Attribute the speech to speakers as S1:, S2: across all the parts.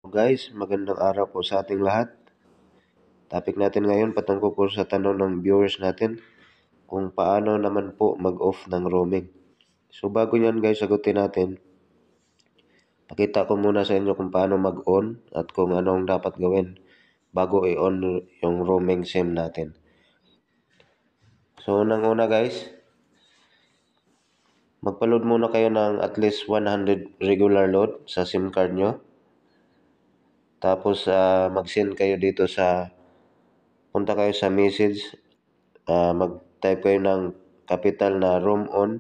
S1: Guys, magandang araw po sa ating lahat. Topic natin ngayon patungkol po sa tanong ng viewers natin kung paano naman po mag-off ng roaming. So bago yan guys, sagutin natin. Pakita ko muna sa inyo kung paano mag-on at kung anong dapat gawin bago i-on yung roaming SIM natin. So unang-una guys, magpa-load muna kayo ng at least 100 regular load sa SIM card nyo. Tapos mag-send kayo dito punta kayo sa message, mag-type kayo ng capital na roam on,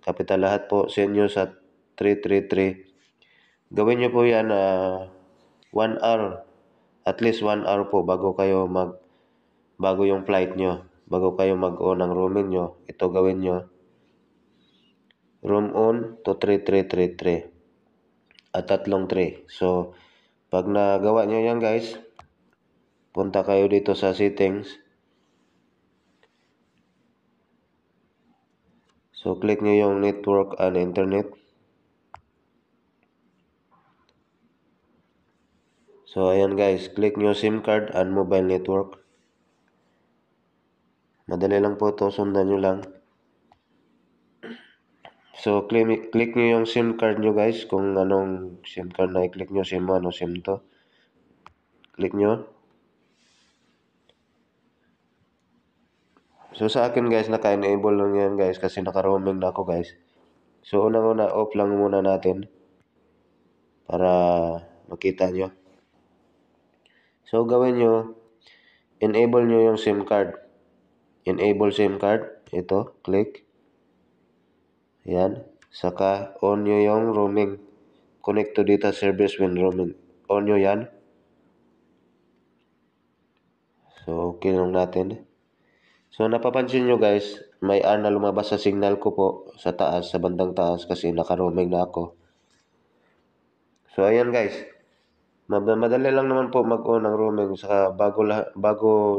S1: capital lahat po, send nyo sa 333. Gawin nyo po yan 1 hour, at least 1 hour po bago yung flight nyo, bago kayo mag-on ng roaming nyo. Ito gawin nyo, roam on to 3333 at tatlong 3. So pag nagawa nyo yan guys, punta kayo dito sa settings. So click nyo yung network and internet. So ayan guys, click nyo SIM card and mobile network. Madali lang po ito, sundan nyo lang. So click nyo yung SIM card nyo guys, kung anong SIM card na i-click nyo, SIM 1 o SIM 2. Click nyo. So sa akin guys, naka-enable lang yan guys kasi naka-roaming na ako guys. So unang-una, off lang muna natin para makita nyo. So gawin nyo, enable nyo yung SIM card. Enable SIM card, ito, click. Yan, saka on nyo yung roaming. Connect to data service when roaming. On nyo yan. So okay lang natin. So napapansin nyo guys, may R na lumabas sa signal ko po sa taas, sa bandang taas kasi naka-roaming na ako. So ayan guys, madali lang naman po mag-on ng roaming. Saka bago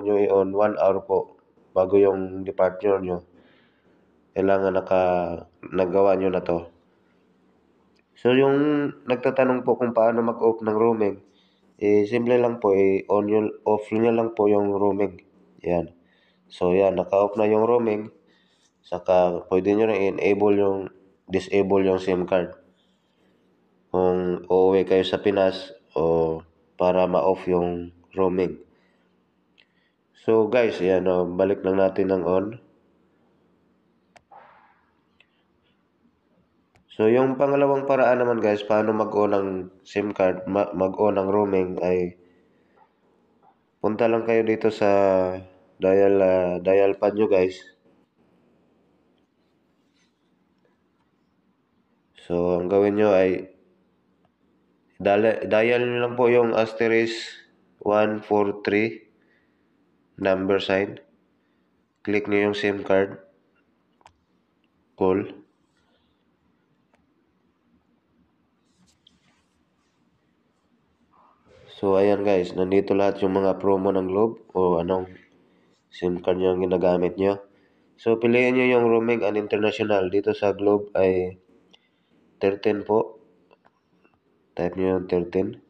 S1: nyo i-on, 1 hour po, bago yung departure nyo, kailangan nagawa nyo na to. So yung nagtatanong po kung paano mag-off ng roaming, simple lang po, off nyo lang po yung roaming. Yan. So yan, naka-off na yung roaming. Saka pwede nyo rin disable yung SIM card. Kung uuwi kayo sa Pinas o para ma-off yung roaming. So guys, yan, balik lang natin ng on. So yung pangalawang paraan naman guys, paano mag-on ng SIM card, mag-on ng roaming ay punta lang kayo dito sa dial pad nyo guys. So ang gawin nyo ay dial nyo lang po yung asterisk 143 number sign. Click nyo yung SIM card, call. So ayan guys, nandito lahat yung mga promo ng Globe o anong SIM card nyo ang ginagamit nyo. So piliin nyo yung roaming and international. Dito sa Globe ay 13 po. Type nyo yung 13.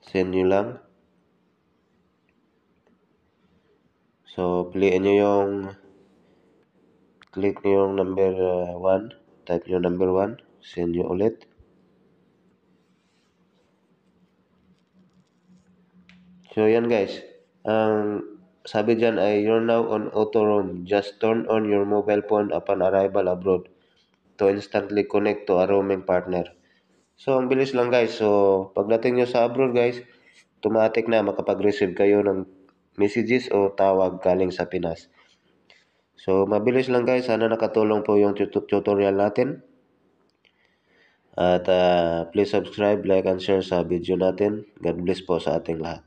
S1: Send nyo lang. So piliin nyo click nyo yung number 1. Type nyo number 1. Send nyo ulit. So yan guys, ang sabi dyan ay you're now on auto roam. Just turn on your mobile phone upon arrival abroad to instantly connect to a roaming partner. So ang bilis lang guys. So pagdating nyo sa abroad guys, automatic na makapag-receive kayo ng messages o tawag galing sa Pinas. So mabilis lang guys, sana nakatulong po yung tutorial natin. At please subscribe, like, and share sa video natin. God bless po sa ating lahat.